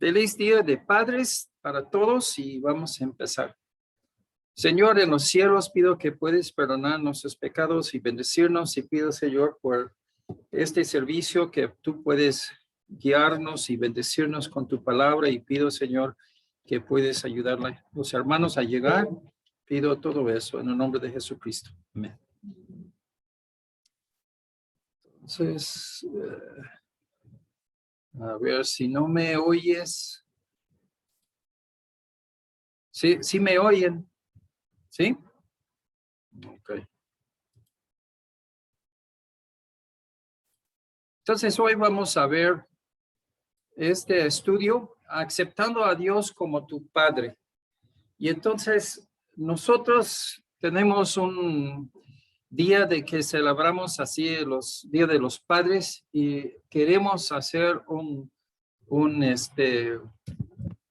Feliz día de padres para todos y vamos a empezar. Señor, en los cielos pido que puedes perdonar nuestros pecados y bendecirnos, y pido, Señor, por este servicio que tú puedes guiarnos y bendecirnos con tu palabra, y pido, Señor, que puedes ayudar a los hermanos a llegar. Pido todo eso en el nombre de Jesucristo. Amén. Entonces, a ver si no me oyes. Sí me oyen. ¿Sí? Ok. Entonces hoy vamos a ver este estudio, aceptando a Dios como tu Padre. Y entonces nosotros tenemos un día de que celebramos así los días de los padres, y queremos hacer un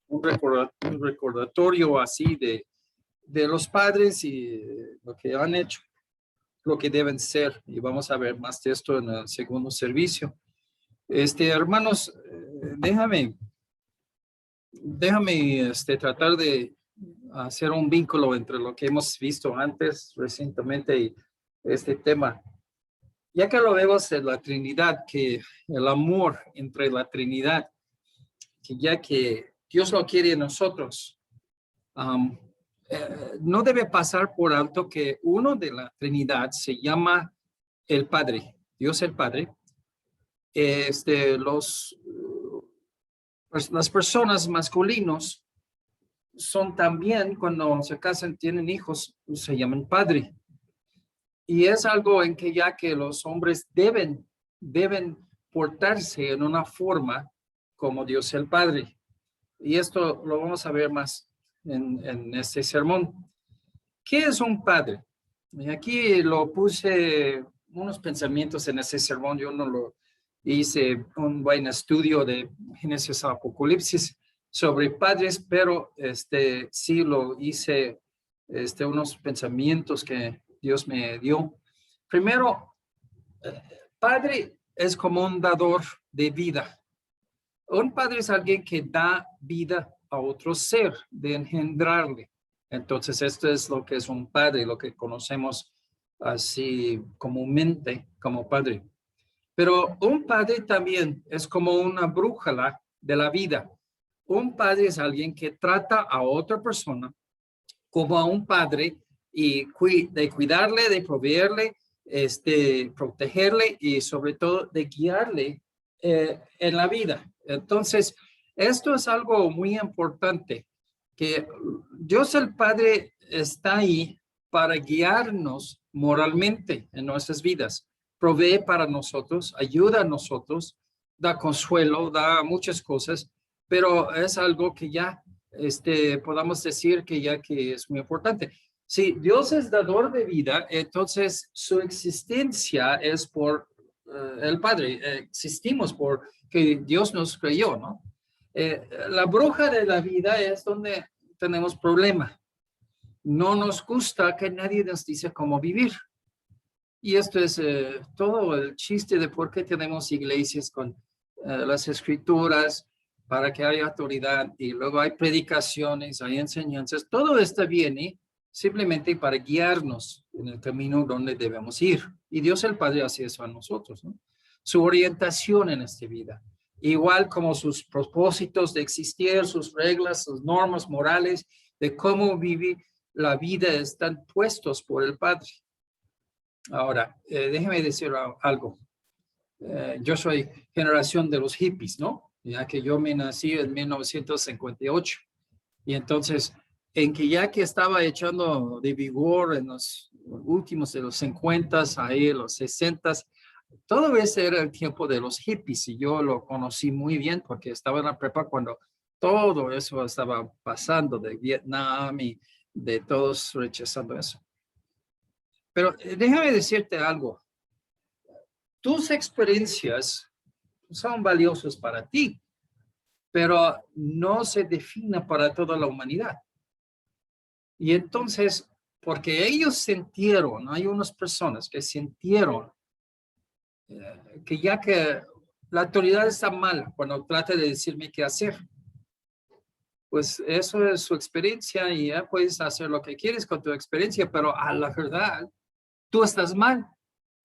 recordatorio así de los padres y lo que han hecho, lo que deben ser. Y vamos a ver más de esto en el segundo servicio. Hermanos, déjame tratar de hacer un vínculo entre lo que hemos visto antes, recientemente, y este tema. Ya que lo vemos en la Trinidad, que el amor entre la Trinidad, que ya que Dios lo quiere en nosotros, no debe pasar por alto que uno de la Trinidad se llama el Padre, Dios el Padre. Las personas masculinos son también, cuando se casan, tienen hijos, se llaman padre. Y es algo en que ya que los hombres deben portarse en una forma como Dios el Padre. Y esto lo vamos a ver más en este sermón. ¿Qué es un padre? Y aquí lo puse unos pensamientos en ese sermón. Yo no lo hice un buen estudio de Génesis a Apocalipsis sobre padres, pero sí lo hice, unos pensamientos que Dios me dio. Primero, padre es como un dador de vida. Un padre es alguien que da vida a otro ser, de engendrarle. Entonces, esto es lo que es un padre, lo que conocemos así comúnmente como padre. Pero un padre también es como una brújula de la vida. Un padre es alguien que trata a otra persona como a un padre, y de cuidarle, de proveerle, protegerle y sobre todo de guiarle en la vida. Entonces, esto es algo muy importante, que Dios el Padre está ahí para guiarnos moralmente en nuestras vidas. Provee para nosotros, ayuda a nosotros, da consuelo, da muchas cosas, pero es algo que ya podamos decir que ya que es muy importante. Si Dios es dador de vida, entonces su existencia es por el Padre. Existimos porque Dios nos creyó, ¿no? La bruja de la vida es donde tenemos problema. No nos gusta que nadie nos dice cómo vivir. Y esto es todo el chiste de por qué tenemos iglesias con las escrituras, para que haya autoridad, y luego hay predicaciones, hay enseñanzas. Todo esto viene simplemente para guiarnos en el camino donde debemos ir. Y Dios el Padre hace eso a nosotros, ¿no? Su orientación en esta vida. Igual como sus propósitos de existir, sus reglas, sus normas morales, de cómo vivir la vida, están puestos por el Padre. Ahora, déjeme decir algo. Yo soy generación de los hippies, ¿no? Ya que yo me nací en 1958. Y entonces, en que ya que estaba echando de vigor en los últimos de los 50, ahí los 60, todo ese era el tiempo de los hippies, y yo lo conocí muy bien porque estaba en la prepa cuando todo eso estaba pasando, de Vietnam y de todos rechazando eso. Pero déjame decirte algo. Tus experiencias son valiosas para ti, pero no se define para toda la humanidad. Y entonces, porque ellos sintieron, hay unas personas que sintieron que ya que la autoridad está mal cuando trata de decirme qué hacer. pues eso es su experiencia y ya puedes hacer lo que quieres con tu experiencia, pero a la verdad, tú estás mal.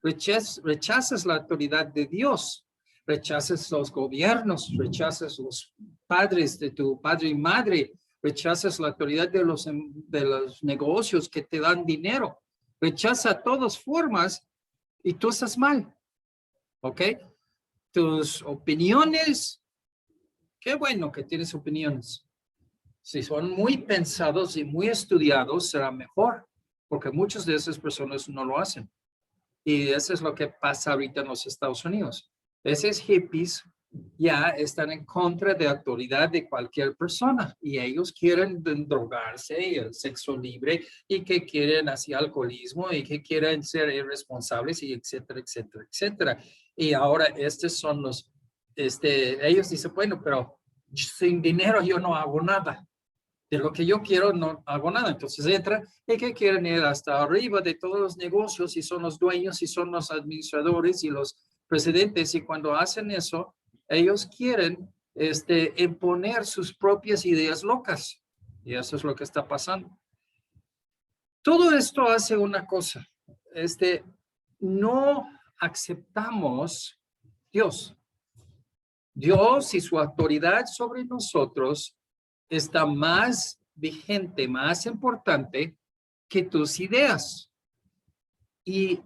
Rechazas la autoridad de Dios, rechazas los gobiernos, rechazas los padres de tu padre y madre, rechazas la autoridad de los negocios que te dan dinero, rechaza todas formas y tú estás mal, ¿ok? Tus opiniones, qué bueno que tienes opiniones. Si son muy pensados y muy estudiados, será mejor, porque muchas de esas personas no lo hacen. Y eso es lo que pasa ahorita en los Estados Unidos. Esos hippies ya están en contra de autoridad de cualquier persona y ellos quieren drogarse y el sexo libre y que quieren así alcoholismo y que quieren ser irresponsables y etcétera, etcétera, etcétera. Y ahora estos son los, ellos dicen, bueno, pero sin dinero yo no hago nada. De lo que yo quiero no hago nada. Entonces entran y que quieren ir hasta arriba de todos los negocios y son los dueños y son los administradores y los presidentes. Y cuando hacen eso, ellos quieren imponer sus propias ideas locas. Y eso es lo que está pasando. Todo esto hace una cosa. No aceptamos Dios. Dios y su autoridad sobre nosotros está más vigente, más importante que tus ideas. Y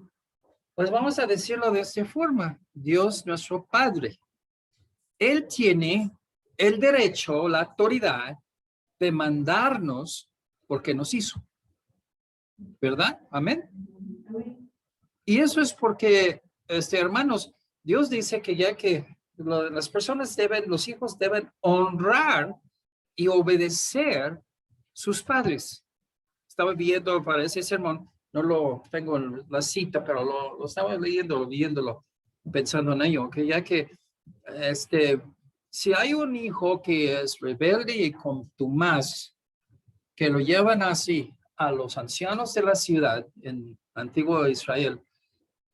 pues vamos a decirlo de esta forma. Dios, nuestro Padre, Él tiene el derecho, la autoridad de mandarnos porque nos hizo. ¿Verdad? Amén. Y eso es porque, hermanos, Dios dice que ya que las personas los hijos deben honrar y obedecer sus padres. Estaba viendo para ese sermón, no lo tengo en la cita, pero lo estaba viéndolo, pensando en ello, que ya que si hay un hijo que es rebelde y contumaz, que lo llevan así a los ancianos de la ciudad en antiguo Israel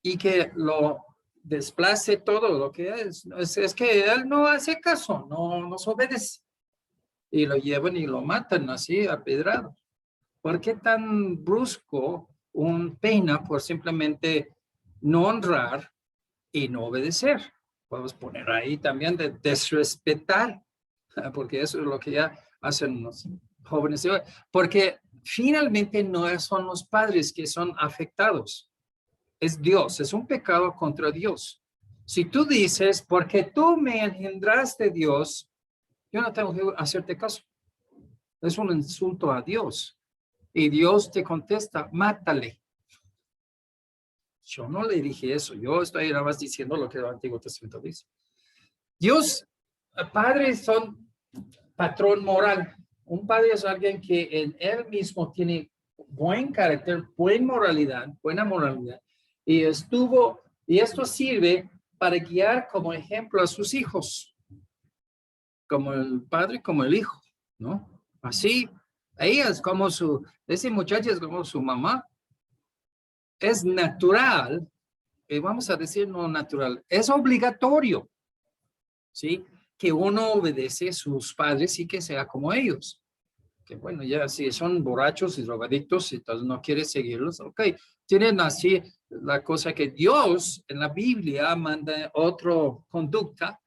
y que lo desplace todo lo que es que él no hace caso, no nos obedece. Y lo llevan y lo matan así a pedradas. ¿Por qué tan brusco un pena por simplemente no honrar y no obedecer? Podemos poner ahí también de desrespetar, porque eso es lo que ya hacen los jóvenes de hoy. Porque finalmente no son los padres que son afectados, es Dios, es un pecado contra Dios. Si tú dices, porque tú me engendraste, Dios, yo no tengo que hacerte caso. Es un insulto a Dios. Y Dios te contesta, mátale. Yo no le dije eso. Yo estoy nada más diciendo lo que el Antiguo Testamento dice. Dios, padres son patrón moral. Un padre es alguien que en él mismo tiene buen carácter, buena moralidad. Y esto sirve para guiar como ejemplo a sus hijos. Como el padre, como el hijo, ¿no? Así, ella es como ese muchacho es como su mamá. Es natural, vamos a decir no natural, es obligatorio, ¿sí? Que uno obedece a sus padres y que sea como ellos. Que bueno, ya si son borrachos y drogadictos y entonces no quieres seguirlos, ok. Tienen así la cosa que Dios en la Biblia manda otra conducta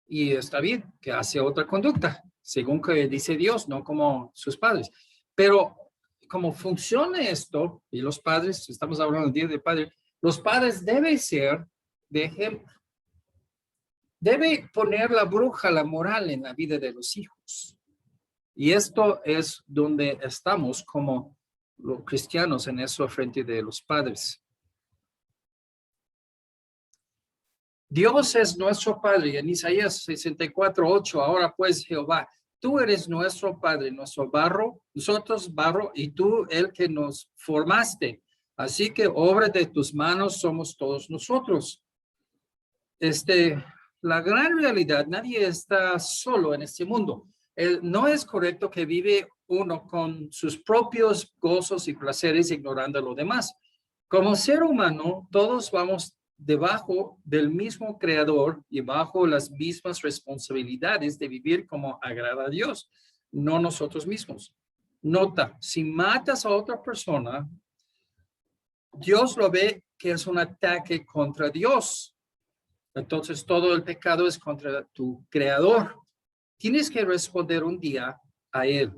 y está bien que hace otra conducta, según que dice Dios, no como sus padres. Pero como funciona esto, y los padres, estamos hablando del Día del Padre, los padres deben ser de ejemplo. Debe poner la brújula moral en la vida de los hijos. Y esto es donde estamos como los cristianos en eso frente de los padres. Dios es nuestro Padre. En Isaías 64:8, ahora pues Jehová, tú eres nuestro Padre, nuestro barro, nosotros barro, y tú el que nos formaste. Así que obra de tus manos somos todos nosotros. La gran realidad, nadie está solo en este mundo. No es correcto que vive uno con sus propios gozos y placeres ignorando lo demás. Como ser humano, todos vamos debajo del mismo creador y bajo las mismas responsabilidades de vivir como agrada a Dios. no nosotros mismos. Nota, si matas a otra persona, Dios lo ve que es un ataque contra Dios. Entonces todo el pecado es contra tu creador. Tienes que responder un día a él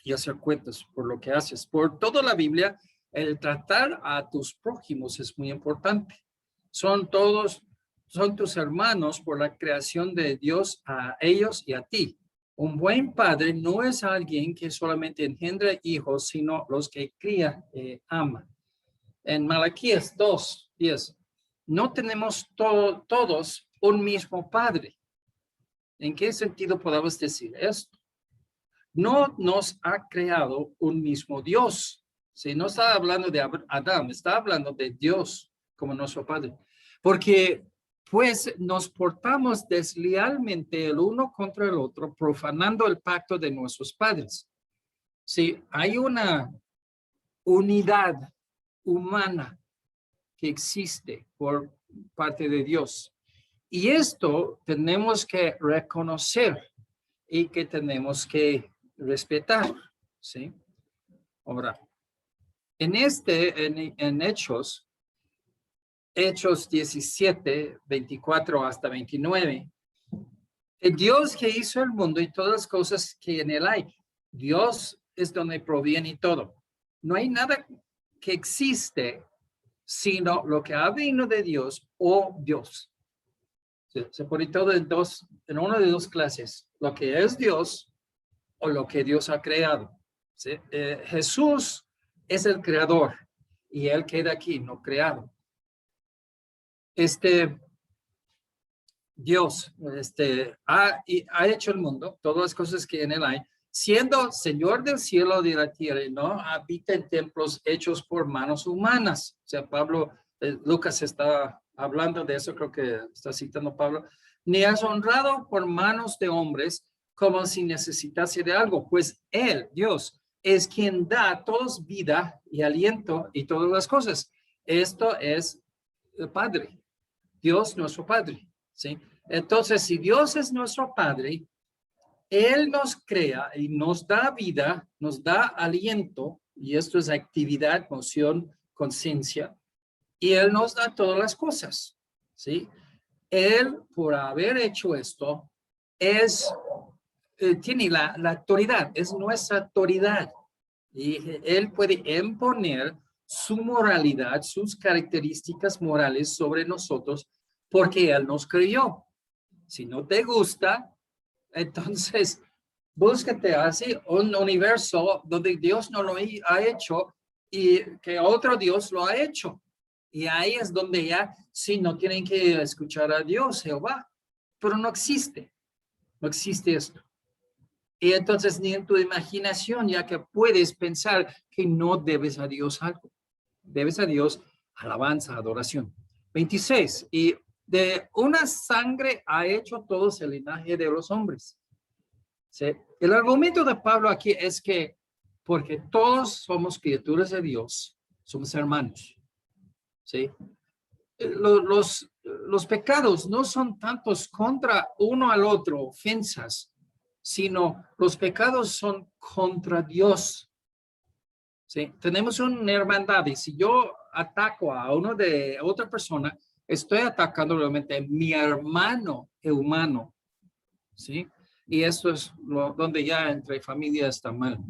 y hacer cuentas por lo que haces. Por toda la Biblia, el tratar a tus prójimos es muy importante. Son tus hermanos por la creación de Dios a ellos y a ti. Un buen padre no es alguien que solamente engendra hijos, sino los que cría y ama. En Malaquías 2:10, no tenemos todos un mismo padre. ¿En qué sentido podemos decir esto? No nos ha creado un mismo Dios. Si no está hablando de Adán, está hablando de Dios como nuestro padre. Porque pues nos portamos deslealmente el uno contra el otro, profanando el pacto de nuestros padres. Si hay una unidad humana que existe por parte de Dios. Y esto tenemos que reconocer y que tenemos que respetar, ¿sí? Ahora, en Hechos 17, 24 hasta 29, el Dios que hizo el mundo y todas las cosas que en él hay, Dios es donde proviene todo. No hay nada que existe sino lo que ha venido de Dios o Dios. Se pone todo en una de dos clases, lo que es Dios o lo que Dios ha creado. ¿Sí? Jesús es el creador y él queda aquí, no creado. Dios ha hecho el mundo, todas las cosas que en él hay, siendo Señor del cielo y de la tierra, y no habita en templos hechos por manos humanas. O sea, Lucas está hablando de eso, creo que está citando Pablo. Ni has honrado por manos de hombres como si necesitase de algo, pues él, Dios, es quien da a todos vida y aliento y todas las cosas. Esto es el Padre, Dios nuestro Padre, ¿sí? Entonces, si Dios es nuestro Padre, Él nos crea y nos da vida, nos da aliento, y esto es actividad, moción, conciencia, y Él nos da todas las cosas, ¿sí? Él, por haber hecho esto, tiene la autoridad, es nuestra autoridad. Y Él puede imponer su moralidad, sus características morales sobre nosotros, porque Él nos creó. Si no te gusta, entonces búscate así un universo donde Dios no lo ha hecho y que otro Dios lo ha hecho. Y ahí es donde ya sí no tienen que escuchar a Dios, Jehová, pero no existe esto. Y entonces ni en tu imaginación ya que puedes pensar que no debes a Dios algo. Debes a Dios alabanza, adoración. 26. Y de una sangre ha hecho todos el linaje de los hombres. ¿Sí? El argumento de Pablo aquí es que porque todos somos criaturas de Dios, somos hermanos. ¿Sí? Los pecados no son tantos contra uno al otro, ofensas, sino los pecados son contra Dios. ¿Sí? Tenemos una hermandad y si yo ataco a otra persona, estoy atacando realmente a mi hermano humano. ¿Sí? Y esto es donde ya entre familia está mal.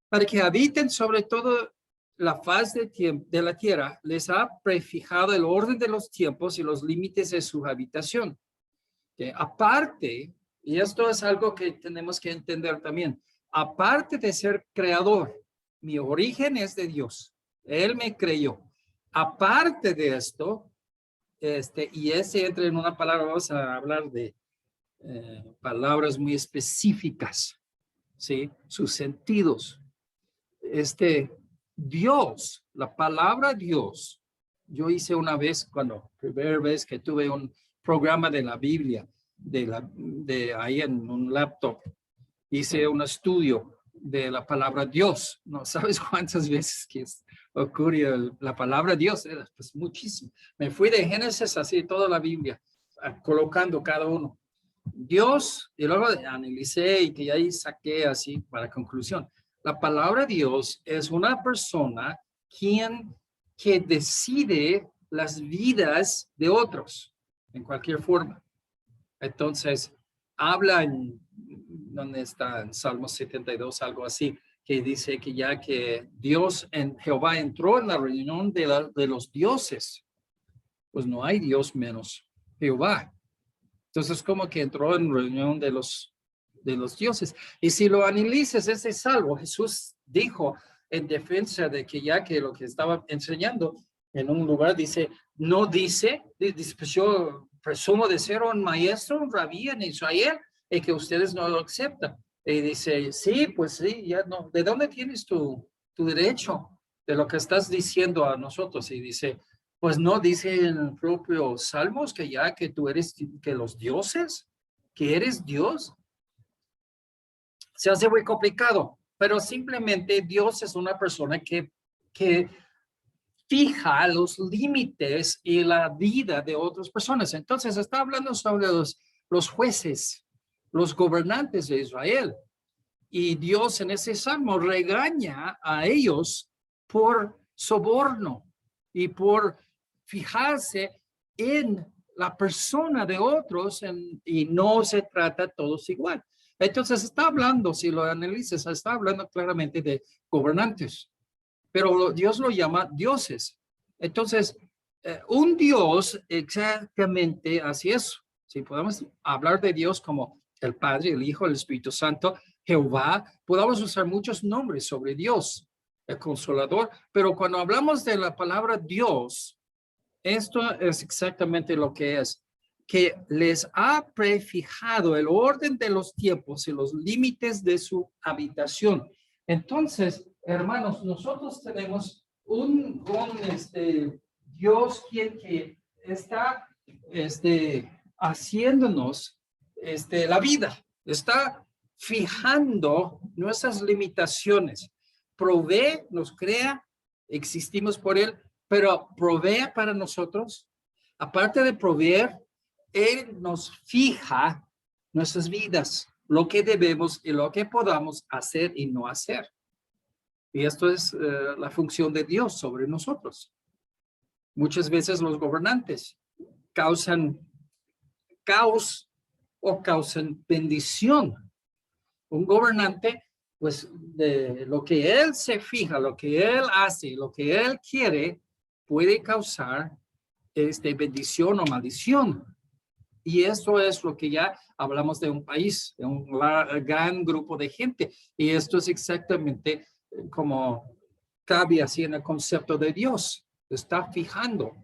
Para que habiten sobre todo la faz de la tierra, les ha prefijado el orden de los tiempos y los límites de su habitación. Que aparte, y esto es algo que tenemos que entender también, aparte de ser creador, mi origen es de Dios. Él me creyó. Aparte de esto, y ese entra en una palabra, vamos a hablar de palabras muy específicas, ¿sí? Sus sentidos. Dios, la palabra Dios, yo hice una vez, primera vez que tuve un programa de la Biblia, de ahí en un laptop, hice un estudio de la palabra Dios. No sabes cuántas veces que ocurre la palabra Dios, pues muchísimo. Me fui de Génesis así toda la Biblia, colocando cada uno. Dios, y luego analicé y que ahí saqué así para conclusión. La palabra Dios es una persona que decide las vidas de otros en cualquier forma. Entonces, habla ¿dónde está? En Salmo 72, algo así, que dice que ya que Dios, Jehová entró en la reunión de los dioses, pues no hay Dios menos Jehová. Entonces, como que entró en reunión de los dioses. Y si lo analizas, ese salvo, Jesús dijo en defensa de que ya que lo que estaba enseñando en un lugar dice, no dice, pues yo presumo de ser un maestro, un rabí en Israel, y que ustedes no lo aceptan. Y dice, sí, pues sí, ya no. ¿De dónde tienes tu derecho de lo que estás diciendo a nosotros? Y dice, pues no dice en el propio Salmos que ya que tú eres, que los dioses, que eres Dios. Se hace muy complicado, pero simplemente Dios es una persona que fija los límites y la vida de otras personas. Entonces está hablando sobre los jueces, los gobernantes de Israel. Y Dios en ese salmo regaña a ellos por soborno y por fijarse en la persona de otros y no se trata todos igual. Entonces está hablando, si lo analizas, está hablando claramente de gobernantes, pero Dios lo llama dioses. Entonces, un Dios exactamente así es. Si podemos hablar de Dios como el Padre, el Hijo, el Espíritu Santo, Jehová, podamos usar muchos nombres sobre Dios, el Consolador, pero cuando hablamos de la palabra Dios, esto es exactamente lo que es, que les ha prefijado el orden de los tiempos y los límites de su habitación. Entonces, hermanos, nosotros tenemos un Dios que está haciéndonos la vida, está fijando nuestras limitaciones, provee, nos crea, existimos por él, pero provee para nosotros. Aparte de proveer, él nos fija nuestras vidas, lo que debemos y lo que podamos hacer y no hacer. Y esto es la función de Dios sobre nosotros. Muchas veces los gobernantes causan caos o causan bendición. Un gobernante, pues de lo que él se fija, lo que él hace, lo que él quiere, puede causar bendición o maldición. Y eso es lo que ya hablamos de un país, de un gran grupo de gente. Y esto es exactamente como cabe así en el concepto de Dios. Está fijando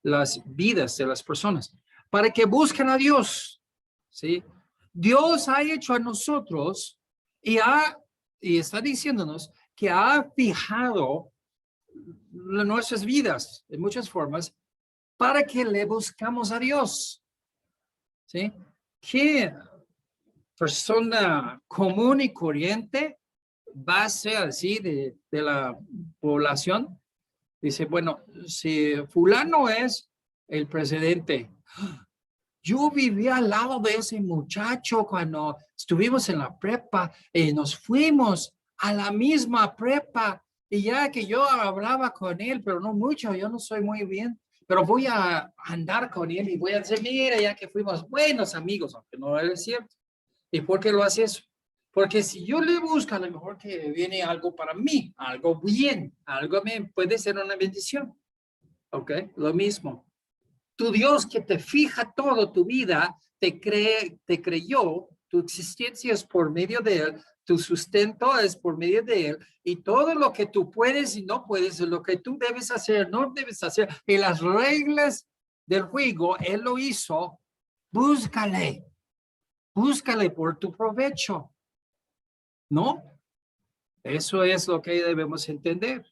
las vidas de las personas para que busquen a Dios. ¿Sí? Dios ha hecho a nosotros y está diciéndonos que ha fijado nuestras vidas en muchas formas para que le buscamos a Dios. ¿Sí? ¿Qué persona común y corriente va a ser así de la población? Dice, bueno, si fulano es el presidente, yo vivía al lado de ese muchacho cuando estuvimos en la prepa y nos fuimos a la misma prepa y ya que yo hablaba con él, pero no mucho, yo no soy muy bien, pero voy a andar con él y voy a decir, mira, ya que fuimos buenos amigos, aunque no es cierto. ¿Y por qué lo hace eso? Porque si yo le busco, a lo mejor que viene algo para mí, algo bien, algo me puede ser una bendición. ¿Ok? Lo mismo. Tu Dios que te fija todo tu vida, te creyó, tu existencia es por medio de él, tu sustento es por medio de él, y todo lo que tú puedes y no puedes, lo que tú debes hacer, no debes hacer, y las reglas del juego, él lo hizo, búscale por tu provecho, ¿no? Eso es lo que debemos entender.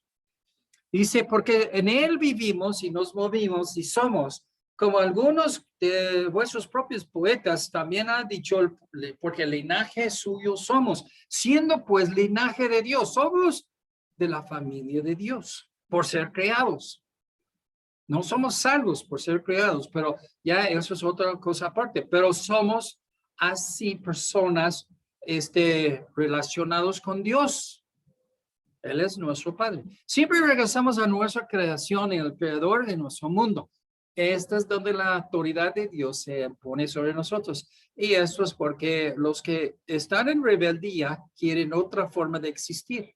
Dice, porque en él vivimos y nos movimos y somos, como algunos de vuestros propios poetas también han dicho, porque linaje suyo somos, siendo pues linaje de Dios, somos de la familia de Dios, por ser creados. No somos salvos por ser creados, pero ya eso es otra cosa aparte, pero somos así personas relacionados con Dios. Él es nuestro Padre. Siempre regresamos a nuestra creación y al creador de nuestro mundo. Esta es donde la autoridad de Dios se pone sobre nosotros. Y esto es porque los que están en rebeldía quieren otra forma de existir.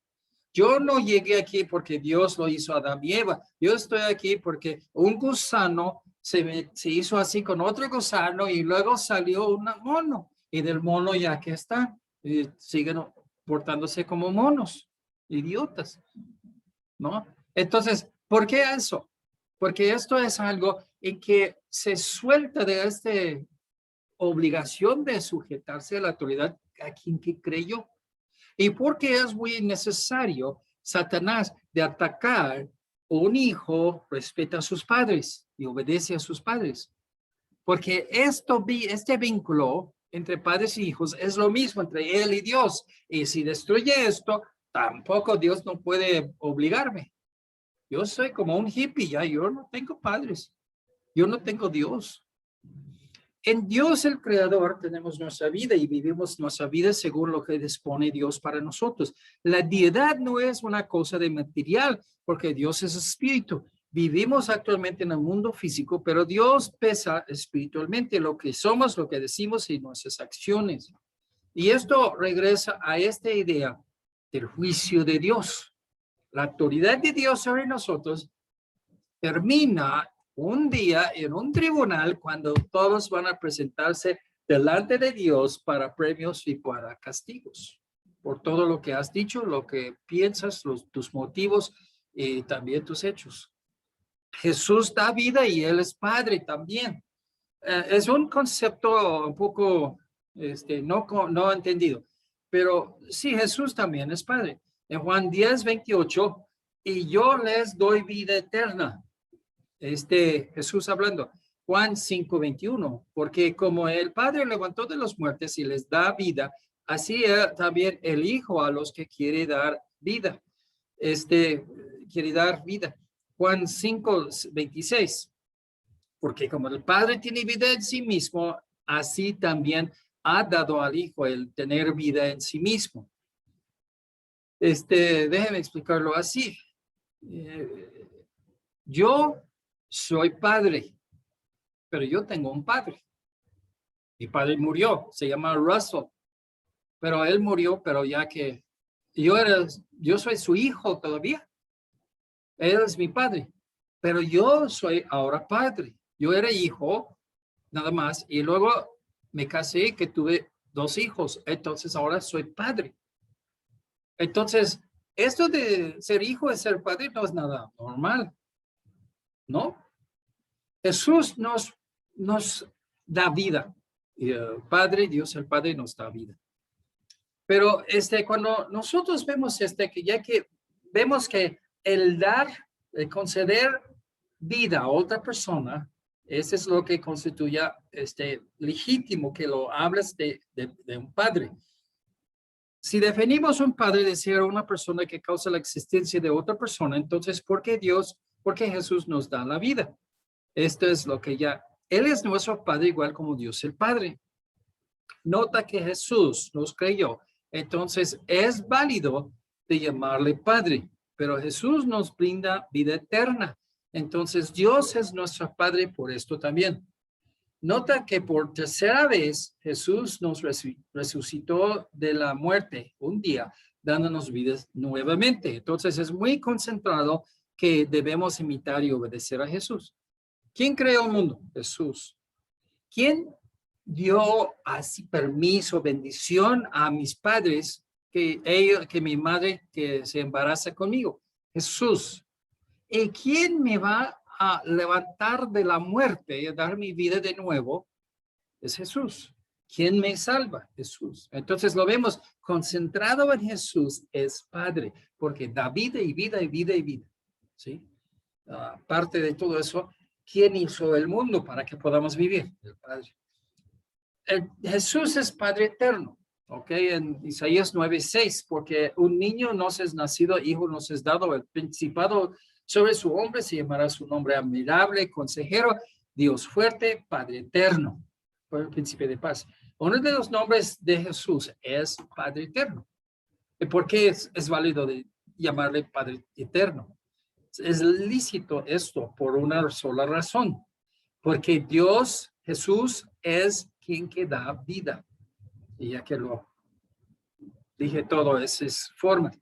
Yo no llegué aquí porque Dios lo hizo a Adán y Eva. Yo estoy aquí porque un gusano se hizo así con otro gusano y luego salió un mono. Y del mono ya que están. Y siguen portándose como monos, idiotas, ¿no? Entonces, ¿por qué eso? Porque esto es algo en que se suelta de esta obligación de sujetarse a la autoridad a quien que creyó. Y porque es muy necesario Satanás de atacar un hijo respeta a sus padres y obedece a sus padres. Porque este vínculo entre padres y hijos es lo mismo entre él y Dios. Y si destruye esto, tampoco Dios no puede obligarme. Yo soy como un hippie, ya yo no tengo padres. Yo no tengo Dios. En Dios el Creador tenemos nuestra vida y vivimos nuestra vida según lo que dispone Dios para nosotros. La deidad no es una cosa de material, porque Dios es espíritu. Vivimos actualmente en el mundo físico, pero Dios pesa espiritualmente lo que somos, lo que decimos y nuestras acciones. Y esto regresa a esta idea del juicio de Dios. La autoridad de Dios sobre nosotros termina un día en un tribunal cuando todos van a presentarse delante de Dios para premios y para castigos. Por todo lo que has dicho, lo que piensas, tus motivos y también tus hechos. Jesús da vida y Él es Padre también. Es un concepto un poco no entendido, pero sí, Jesús también es Padre. En Juan 10:28, y yo les doy vida eterna. Jesús hablando. Juan 5:21, porque como el Padre levantó de los muertos y les da vida, así también el Hijo a los que quiere dar vida. Quiere dar vida. Juan 5:26, porque como el Padre tiene vida en sí mismo, así también ha dado al Hijo el tener vida en sí mismo. Déjeme explicarlo así. Yo soy padre, pero yo tengo un padre. Mi padre murió, se llama Russell, pero él murió, pero ya que yo soy su hijo todavía. Él es mi padre, pero yo soy ahora padre. Yo era hijo, nada más, y luego me casé que tuve 2 hijos, entonces ahora soy padre. Entonces, esto de ser hijo y ser padre no es nada normal, ¿no? Jesús nos da vida. Y el Padre, Dios el Padre nos da vida. Pero cuando nosotros vemos que vemos que el dar, el conceder vida a otra persona, eso es lo que constituye legítimo que lo hablas de un padre. Si definimos un padre de ser una persona que causa la existencia de otra persona, entonces, ¿por qué Jesús nos da la vida? Esto es lo que Él es nuestro Padre igual como Dios el Padre. Nota que Jesús nos creyó, entonces es válido de llamarle Padre, pero Jesús nos brinda vida eterna. Entonces Dios es nuestro Padre por esto también. Nota que por tercera vez Jesús nos resucitó de la muerte un día, dándonos vidas nuevamente. Entonces es muy concentrado que debemos imitar y obedecer a Jesús. ¿Quién creó el mundo? Jesús. ¿Quién dio así permiso, bendición a mis padres que mi madre que se embaraza conmigo? Jesús. ¿Y quién me va a levantar de la muerte y a dar mi vida de nuevo? Es Jesús. ¿Quién me salva? Jesús. Entonces lo vemos concentrado en Jesús, es Padre, porque da vida y vida y vida y vida. ¿Sí? Aparte de todo eso, ¿quién hizo el mundo para que podamos vivir? El Padre. Jesús es Padre eterno, ¿ok? En Isaías 9:6, porque un niño nos es nacido, hijo nos es dado, el principado sobre su hombre se llamará su nombre admirable, consejero, Dios fuerte, Padre eterno. por el príncipe de paz. Uno de los nombres de Jesús es Padre Eterno. ¿Y por qué es válido de llamarle Padre Eterno? Es lícito esto por una sola razón. Porque Dios, Jesús, es quien que da vida. Y ya que lo dije todo esas formas.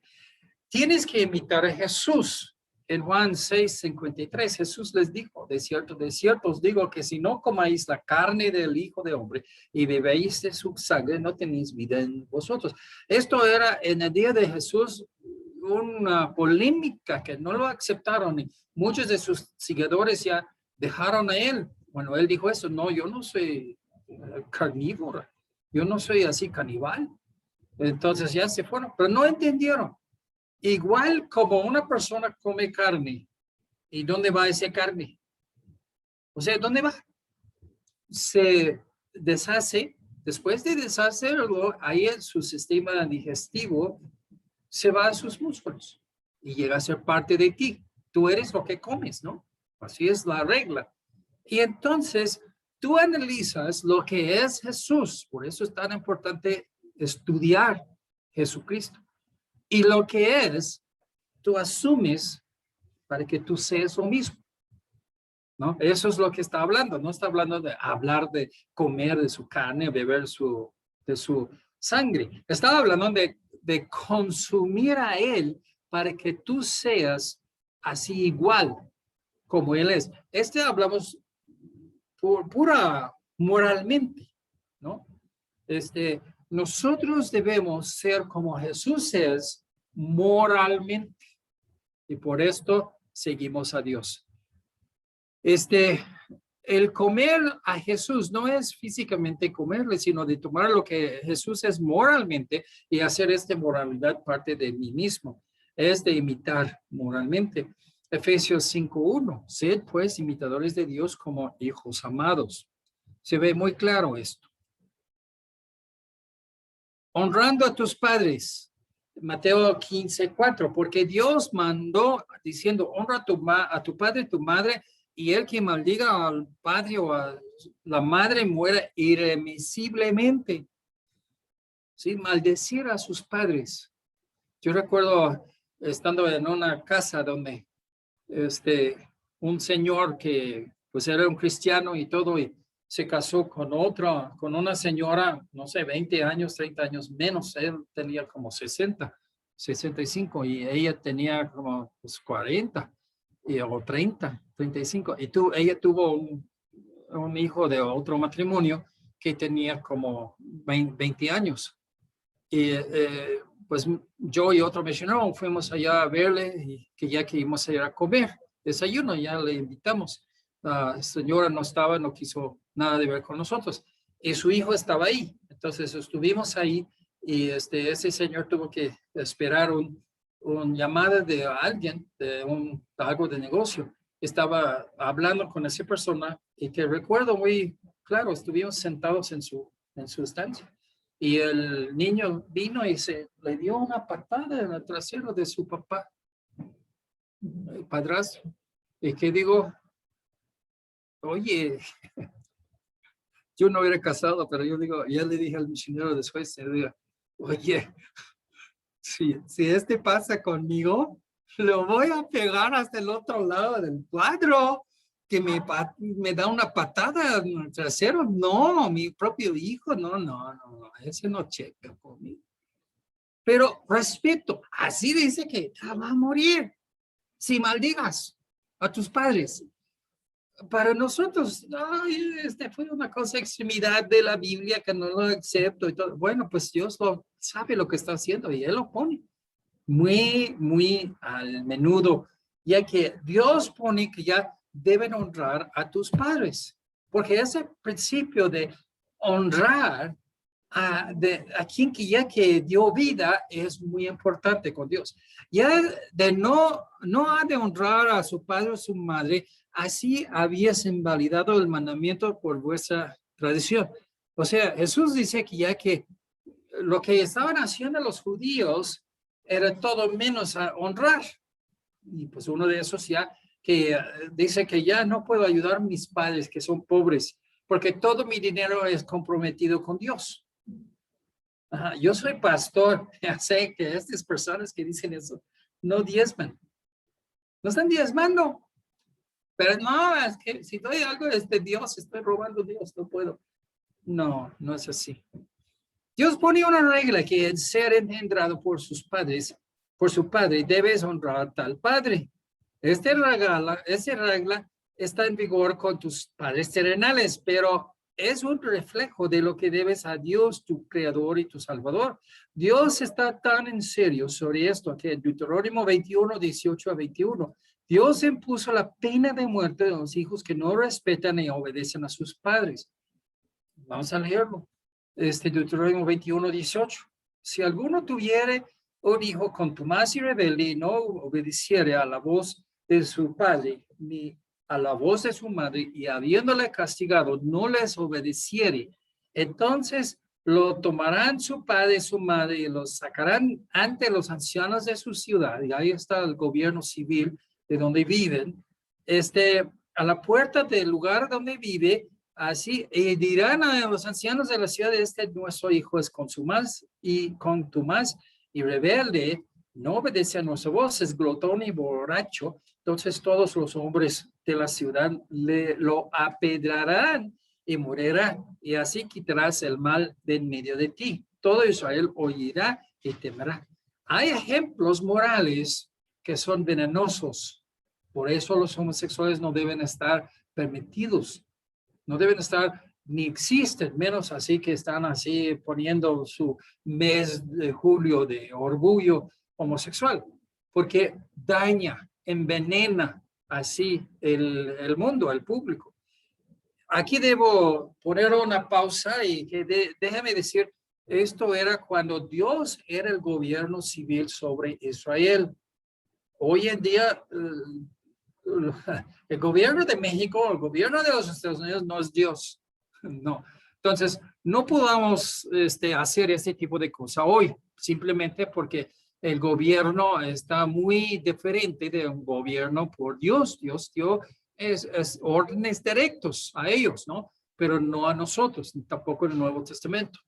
Tienes que imitar a Jesús. En Juan 6:53, Jesús les dijo, de cierto os digo que si no comáis la carne del Hijo de Hombre y bebéis de su sangre, no tenéis vida en vosotros. Esto era en el día de Jesús una polémica que no lo aceptaron y muchos de sus seguidores ya dejaron a él. Bueno, él dijo eso, no, yo no soy carnívoro, yo no soy así caníbal. Entonces ya se fueron, pero no entendieron. Igual como una persona come carne, ¿y dónde va esa carne? O sea, ¿dónde va? Se deshace, después de deshacerlo, ahí en su sistema digestivo se va a sus músculos y llega a ser parte de ti. Tú eres lo que comes, ¿no? Así es la regla. Y entonces tú analizas lo que es Jesús, por eso es tan importante estudiar Jesucristo. Y lo que es, tú asumes para que tú seas lo mismo, ¿no? Eso es lo que está hablando. No está hablando de hablar de comer de su carne, beber de su sangre. Está hablando de consumir a Él para que tú seas así igual como Él es. Hablamos pura moralmente, ¿no? Nosotros debemos ser como Jesús es moralmente y por esto seguimos a Dios. El comer a Jesús no es físicamente comerle, sino de tomar lo que Jesús es moralmente y hacer esta moralidad parte de mí mismo. Es de imitar moralmente. Efesios 5:1. Sed pues imitadores de Dios como hijos amados. Se ve muy claro esto. Honrando a tus padres. Mateo 15:4, porque Dios mandó diciendo, honra a tu padre y tu madre, y el que maldiga al padre o a la madre muera irremisiblemente. Sí, maldecir a sus padres. Yo recuerdo estando en una casa donde un señor que pues era un cristiano y todo, y se casó con una señora, no sé, 20 años, 30 años menos. Él tenía como 60, 65 y ella tenía como pues, 40 o 30, 35. Y ella tuvo un hijo de otro matrimonio que tenía como 20 años. Y pues yo y otro misionero fuimos allá a verle y que ya que íbamos a ir a comer desayuno, ya le invitamos. La señora no quiso nada de ver con nosotros y su hijo estaba ahí. Entonces estuvimos ahí y ese señor tuvo que esperar un llamada de alguien, algo de negocio. Estaba hablando con esa persona y que recuerdo muy claro, estuvimos sentados en su estancia. Y el niño vino y le dio una patada en el trasero de su papá, el padrastro. Y que digo, oye, yo no era casado, pero yo digo, ya le dije al misionero después, le digo, oye, si pasa conmigo, lo voy a pegar hasta el otro lado del cuadro, que me da una patada en el trasero. No, mi propio hijo, no, ese no checa conmigo. Pero respeto, así dice que va a morir si maldigas a tus padres. Para nosotros, fue una cosa extremidad de la Biblia que no lo acepto y todo. Bueno, pues Dios sabe lo que está haciendo y Él lo pone muy, muy al menudo, ya que Dios pone que ya deben honrar a tus padres, porque ese principio de honrar a quien que ya que dio vida es muy importante con Dios. Ya de no ha de honrar a su padre o su madre, así habías invalidado el mandamiento por vuestra tradición. O sea, Jesús dice que ya que lo que estaban haciendo los judíos era todo menos a honrar. Y pues uno de esos ya que dice que ya no puedo ayudar a mis padres que son pobres porque todo mi dinero es comprometido con Dios. Ajá, yo soy pastor, ya sé que estas personas que dicen eso no diezman, no están diezmando, pero no, es que si doy algo es de Dios, estoy robando Dios, no puedo. No, no es así. Dios pone una regla que el ser engendrado por sus padres, por su padre, debes honrar a tal padre. Esta regla está en vigor con tus padres terrenales, pero es un reflejo de lo que debes a Dios, tu creador y tu salvador. Dios está tan en serio sobre esto que en Deuterónimo 21, 18 a 21, Dios impuso la pena de muerte de los hijos que no respetan y obedecen a sus padres. Vamos a leerlo. Deuterónimo 21, 18. Si alguno tuviere un hijo contumaz y rebelde y no obedeciere a la voz de su padre ni a la voz de su madre y habiéndole castigado no les obedeciere, entonces lo tomarán su padre y su madre y los sacarán ante los ancianos de su ciudad, y ahí está el gobierno civil de donde viven, a la puerta del lugar donde vive. Así, y dirán a los ancianos de la ciudad, nuestro hijo es contumaz y rebelde, no obedece a nuestra voz, es glotón y borracho. Entonces todos los hombres de la ciudad lo apedrarán y morirá, y así quitarás el mal de en medio de ti. Todo Israel oirá y temerá. Hay ejemplos morales que son venenosos, por eso los homosexuales no deben estar permitidos. No deben estar, ni existen, menos así que están así poniendo su mes de julio de orgullo homosexual, porque daña, envenena así el mundo, el público. Aquí debo poner una pausa y que déjame decir, esto era cuando Dios era el gobierno civil sobre Israel. Hoy en día, el gobierno de México, el gobierno de los Estados Unidos no es Dios. No. Entonces, no podamos hacer este tipo de cosas hoy, simplemente porque el gobierno está muy diferente de un gobierno por Dios. Dios dio órdenes directos a ellos, ¿no? Pero no a nosotros, tampoco en el Nuevo Testamento.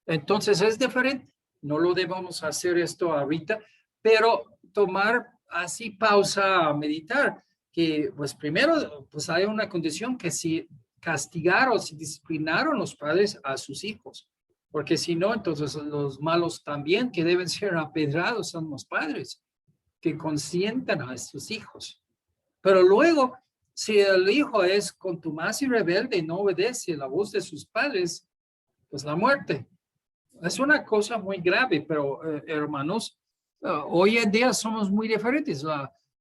Entonces, es diferente. No lo debemos hacer esto ahorita, pero tomar así pausa a meditar, que pues primero, pues hay una condición que si castigaron, si disciplinaron los padres a sus hijos, porque si no, entonces los malos también que deben ser apedrados son los padres, que consientan a sus hijos. Pero luego, si el hijo es contumaz y rebelde y no obedece la voz de sus padres, pues la muerte. Es una cosa muy grave, pero hermanos, hoy en día somos muy diferentes.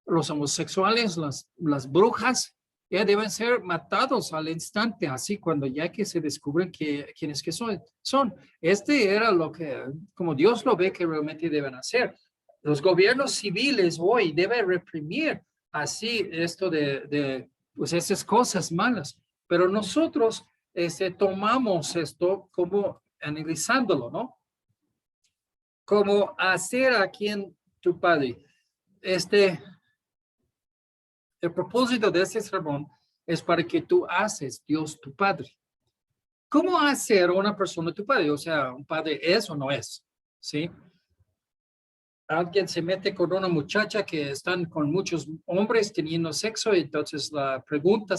Los homosexuales, las brujas, ya deben ser matados al instante, así cuando ya que se descubren quiénes que son. Era lo que, como Dios lo ve que realmente deben hacer. Los gobiernos civiles hoy deben reprimir así esto pues esas cosas malas, pero nosotros tomamos esto como analizándolo, ¿no? Como hacer a quien tu padre. El propósito de este sermón es para que tú haces Dios tu padre. ¿Cómo hacer una persona tu padre? O sea, un padre es o no es, ¿sí? Alguien se mete con una muchacha que están con muchos hombres teniendo sexo y entonces la pregunta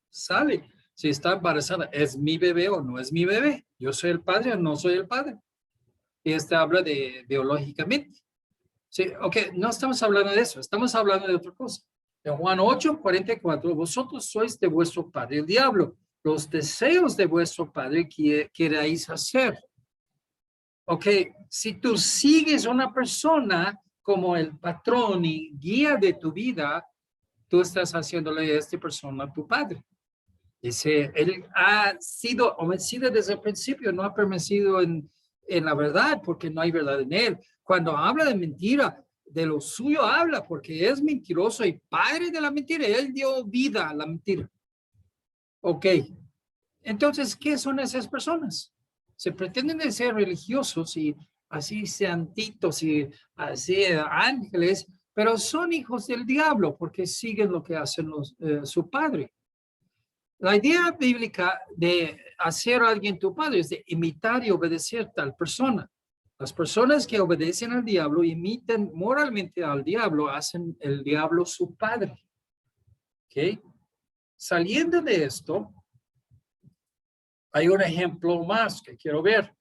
sale, si está embarazada, ¿es mi bebé o no es mi bebé? ¿Yo soy el padre o no soy el padre? Y habla de biológicamente. Sí, ok, no estamos hablando de eso, estamos hablando de otra cosa. En Juan 8:44, vosotros sois de vuestro padre el diablo, los deseos de vuestro padre queráis hacer. Ok, si tú sigues una persona como el patrón y guía de tu vida, tú estás haciéndole a esta persona a tu padre. Dice, él ha sido homicida desde el principio, no ha permanecido en la verdad porque no hay verdad en él. Cuando habla de mentira, de lo suyo habla porque es mentiroso y padre de la mentira. Él dio vida a la mentira. Ok. Entonces, ¿qué son esas personas? Se pretenden de ser religiosos y así santitos y así ángeles, pero son hijos del diablo porque siguen lo que hacen su padre. La idea bíblica de hacer a alguien tu padre es de imitar y obedecer tal persona. Las personas que obedecen al diablo, imitan moralmente al diablo, hacen el diablo su padre. ¿Ok? Saliendo de esto, hay un ejemplo más que quiero ver.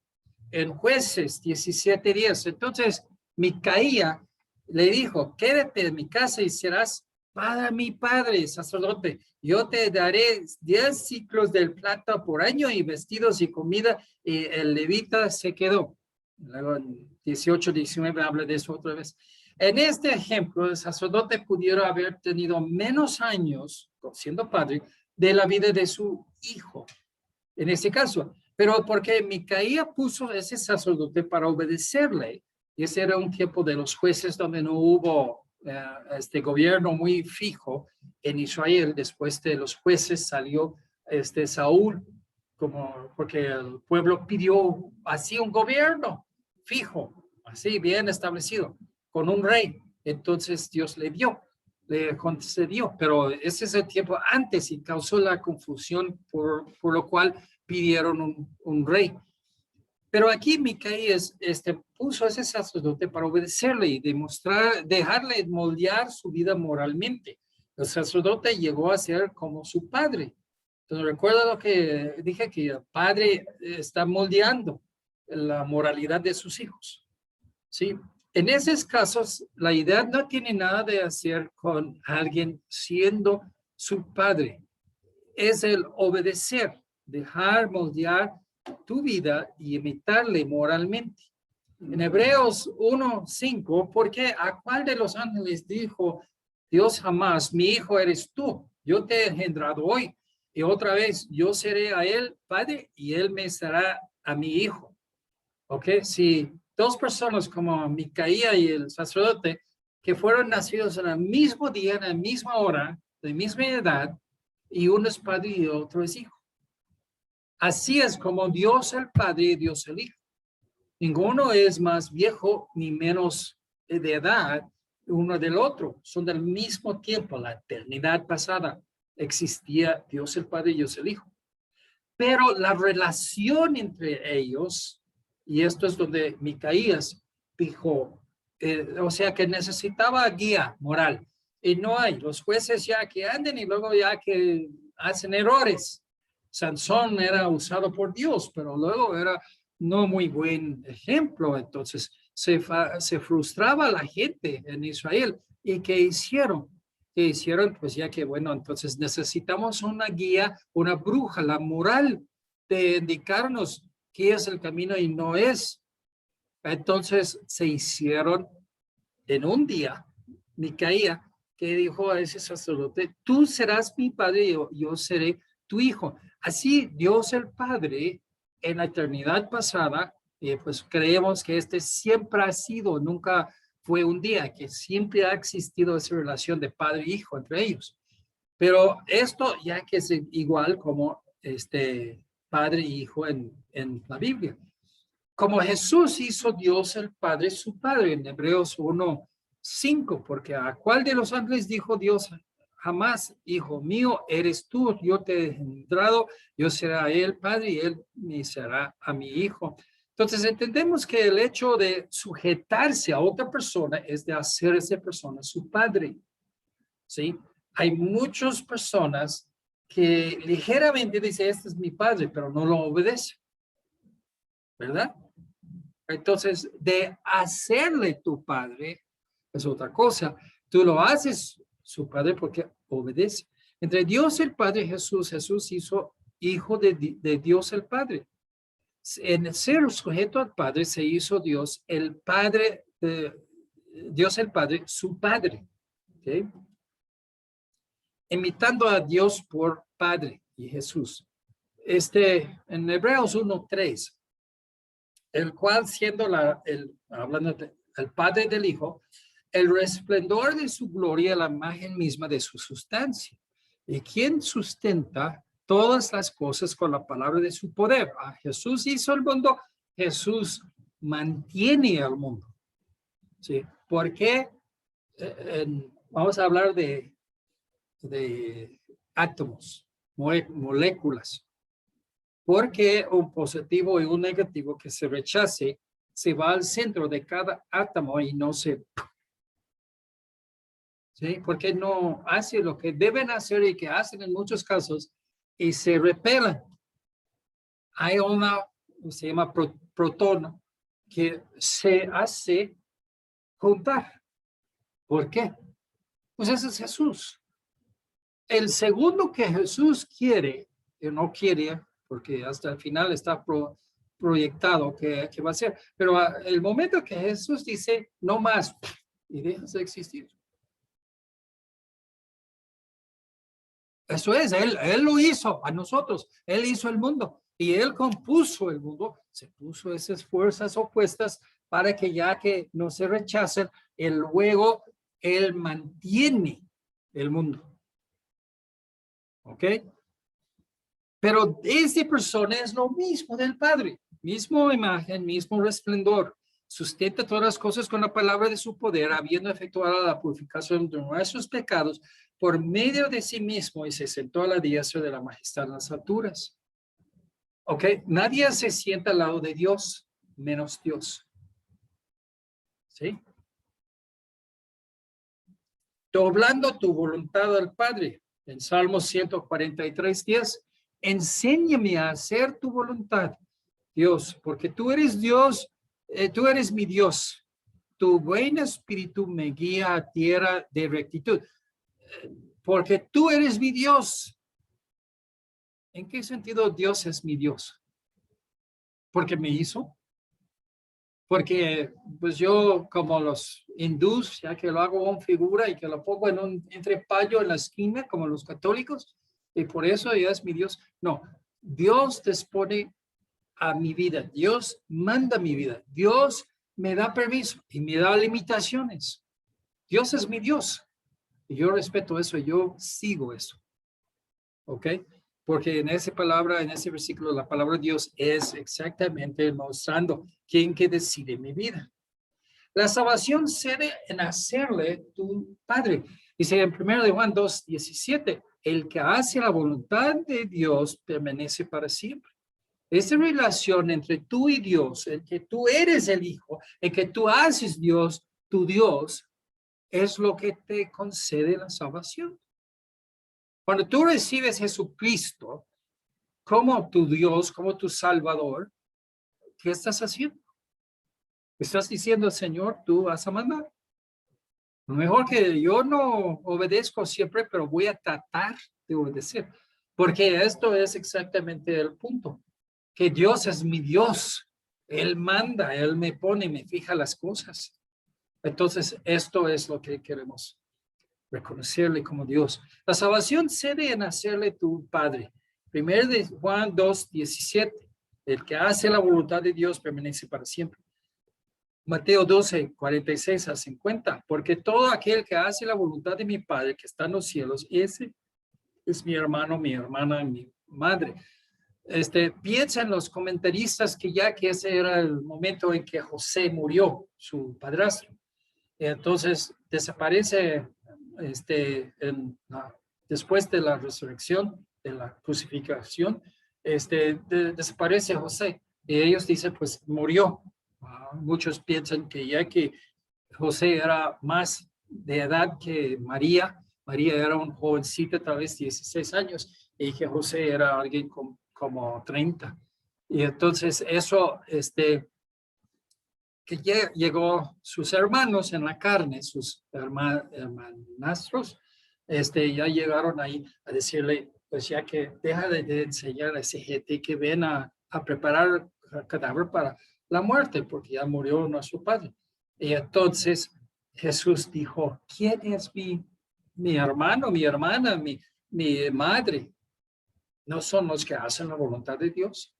En Jueces 17:10. Entonces, Micaía le dijo, quédate en mi casa y serás para mi padre, sacerdote. Yo te daré 10 ciclos del plata por año y vestidos y comida. Y el levita se quedó. Luego en 18-19 habla de eso otra vez. En este ejemplo, el sacerdote pudiera haber tenido menos años, siendo padre, de la vida de su hijo. En este caso, pero porque Micaía puso ese sacerdote para obedecerle, y ese era un tiempo de los jueces donde no hubo este gobierno muy fijo en Israel. Después de los jueces salió Saúl, como porque el pueblo pidió así un gobierno fijo, así bien establecido, con un rey. Entonces Dios le concedió, pero ese es el tiempo antes y causó la confusión por lo cual pidieron un rey. Pero aquí Micaías puso a ese sacerdote para obedecerle y demostrar, dejarle moldear su vida moralmente. El sacerdote llegó a ser como su padre. Entonces recuerda lo que dije, que el padre está moldeando la moralidad de sus hijos. ¿Sí? En esos casos, la idea no tiene nada de hacer con alguien siendo su padre. Es el obedecer, dejar moldear tu vida y imitarle moralmente. En Hebreos 1:5, porque a cuál de los ángeles dijo Dios jamás, mi hijo eres tú, yo te he engendrado hoy, y otra vez yo seré a él padre y él me será a mi hijo? ¿Ok? Si dos personas como Micaía y el sacerdote que fueron nacidos en el mismo día, en la misma hora, de misma edad, y uno es padre y otro es hijo. Así es como Dios el Padre y Dios el Hijo. Ninguno es más viejo ni menos de edad uno del otro. Son del mismo tiempo, la eternidad pasada. Existía Dios el Padre y Dios el Hijo. Pero la relación entre ellos, y esto es donde Micaías dijo, o sea que necesitaba guía moral. Y no hay, los jueces ya que anden y luego ya que hacen errores. Sansón era usado por Dios, pero luego era no muy buen ejemplo. Entonces se frustraba la gente en Israel. ¿Y qué hicieron? ¿Qué hicieron? Pues ya que, bueno, entonces necesitamos una guía, una brújula moral de indicarnos qué es el camino y no es. Entonces se hicieron en un día, Micaía, que dijo a ese sacerdote, tú serás mi padre y yo seré tu hijo. Así Dios el Padre en la eternidad pasada, pues creemos que siempre ha sido, nunca fue un día, que siempre ha existido esa relación de padre e hijo entre ellos. Pero esto ya que es igual como padre e hijo en la Biblia. Como Jesús hizo Dios el Padre su Padre en Hebreos 1:5, porque a cuál de los ángeles dijo Dios jamás, hijo mío, eres tú, yo te he engendrado, yo seré a él Padre y él me será a mi hijo. Entonces entendemos que el hecho de sujetarse a otra persona es de hacer a esa persona su padre. ¿Sí? Hay muchas personas que ligeramente dicen, este es mi padre, pero no lo obedece, ¿verdad? Entonces, de hacerle tu padre es otra cosa. Tú lo haces su padre porque obedece. Entre Dios el Padre y Jesús, Jesús hizo hijo de Dios el Padre. En ser sujeto al Padre se hizo Dios el Padre, Dios el Padre, su Padre. ¿Okay? Imitando a Dios por Padre y Jesús. En Hebreos 1:3, el cual siendo hablando del Padre del Hijo, el resplendor de su gloria, la imagen misma de su sustancia. ¿Y quién sustenta todas las cosas con la palabra de su poder? Jesús hizo el mundo, Jesús mantiene el mundo. ¿Sí? Porque vamos a hablar de átomos. moléculas. Porque un positivo y un negativo que se rechace se va al centro de cada átomo y no se... ¿Sí? Porque no hace lo que deben hacer y que hacen en muchos casos y se repelan. Hay una, se llama protón, que se hace juntar. ¿Por qué? Pues ese es Jesús. El segundo que Jesús quiere, que no quiere, porque hasta el final está proyectado que va a ser, pero el momento que Jesús dice, no más, y dejas de existir. Eso es, él lo hizo a nosotros, él hizo el mundo y él compuso el mundo, se puso esas fuerzas opuestas para que ya que no se rechacen, luego él mantiene el mundo. ¿Ok? Pero esta persona es lo mismo del Padre, mismo imagen, mismo resplendor. Sustenta todas las cosas con la palabra de su poder, habiendo efectuado la purificación de nuestros pecados por medio de sí mismo y se sentó a la diestra de la majestad en las alturas. ¿Ok? Nadie se sienta al lado de Dios, menos Dios. ¿Sí? Doblando tu voluntad al Padre. En Salmos 143:10, enséñame a hacer tu voluntad, Dios, porque tú eres Dios, tú eres mi Dios. Tu buen espíritu me guía a tierra de rectitud. Porque tú eres mi Dios. ¿En qué sentido Dios es mi Dios? Porque me hizo. Porque pues yo como los hindús, ya que lo hago en figura y que lo pongo en un entrepayo en la esquina como los católicos, y por eso ya es mi Dios. No, Dios dispone a mi vida, Dios manda mi vida, Dios me da permiso y me da limitaciones. Dios es mi Dios y yo respeto eso, yo sigo eso. ¿Ok? Porque en esa palabra, en ese versículo, la palabra de Dios es exactamente mostrando quién que decide mi vida. La salvación cede en hacerle tu Padre. Dice en 1 de Juan 2:17, el que hace la voluntad de Dios permanece para siempre. Esa relación entre tú y Dios, en que tú eres el Hijo, en que tú haces Dios, tu Dios, es lo que te concede la salvación. Cuando tú recibes Jesucristo como tu Dios, como tu Salvador, ¿qué estás haciendo? Estás diciendo, Señor, tú vas a mandar. Mejor que yo no obedezco siempre, pero voy a tratar de obedecer. Porque esto es exactamente el punto. Que Dios es mi Dios. Él manda, Él me pone, me fija las cosas. Entonces, esto es lo que queremos reconocerle como Dios. La salvación cede en hacerle tu Padre. 1 de Juan 2:17. El que hace la voluntad de Dios permanece para siempre. Mateo 12:46-50. Porque todo aquel que hace la voluntad de mi Padre que está en los cielos, ese es mi hermano, mi hermana, mi madre. Piensa en los comentaristas que ya que ese era el momento en que José murió, su padrastro. Entonces desaparece después de la resurrección, de la crucifixión, desaparece José. Y ellos dicen, pues murió. Muchos piensan que ya que José era más de edad que María, María era un jovencito, tal vez 16 años, y que José era alguien como 30. Y entonces eso, que llegó sus hermanos en la carne, sus hermanastros, ya llegaron ahí a decirle, pues ya que deja de enseñar a ese gente que ven a preparar el cadáver para la muerte, porque ya murió nuestro padre. Y entonces Jesús dijo, ¿quién es mi hermano, mi hermana, mi madre? ¿No son los que hacen la voluntad de Dios?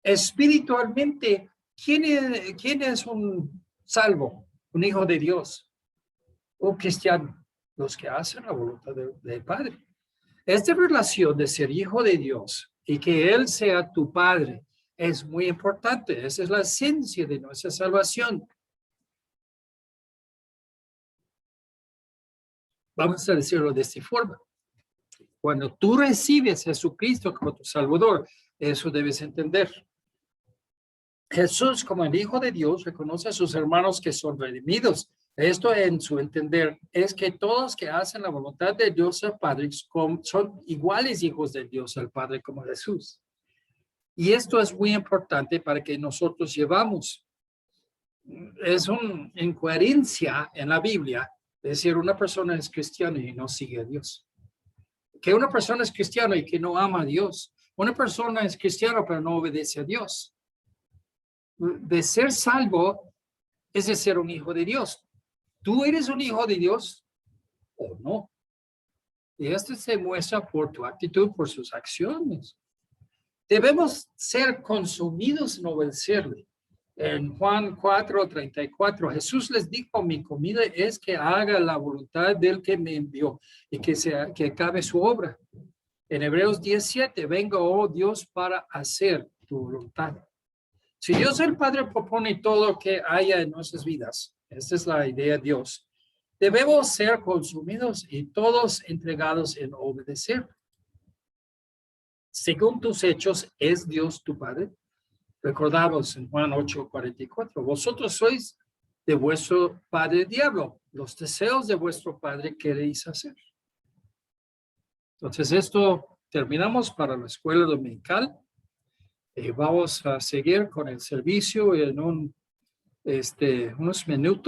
Espiritualmente, ¿quién es un salvo, un hijo de Dios? Un cristiano, los que hacen la voluntad del Padre. Esta relación de ser hijo de Dios y que Él sea tu Padre es muy importante. Esa es la esencia de nuestra salvación. Vamos a decirlo de esta forma. Cuando tú recibes a Jesucristo como tu Salvador, eso debes entender. Jesús, como el Hijo de Dios, reconoce a sus hermanos que son redimidos. Esto, en su entender, es que todos que hacen la voluntad de Dios el Padre son iguales hijos de Dios el Padre como Jesús. Y esto es muy importante para que nosotros llevamos. Es una incoherencia en la Biblia decir una persona es cristiana y no sigue a Dios. Que una persona es cristiana y que no ama a Dios. Una persona es cristiana pero no obedece a Dios. De ser salvo es de ser un hijo de Dios. ¿Tú eres un hijo de Dios o no? Y esto se muestra por tu actitud, por sus acciones. Debemos ser consumidos en obedecerle. En Juan 4:34, Jesús les dijo, mi comida es que haga la voluntad del que me envió y que acabe su obra. En Hebreos 10:7, venga, oh Dios, para hacer tu voluntad. Si Dios el Padre propone todo lo que haya en nuestras vidas, esta es la idea de Dios, debemos ser consumidos y todos entregados en obedecer. Según tus hechos, ¿es Dios tu Padre? Recordamos en Juan 8:44, vosotros sois de vuestro padre diablo, los deseos de vuestro padre queréis hacer. Entonces esto terminamos para la escuela dominical. Vamos a seguir con el servicio en unos minutos.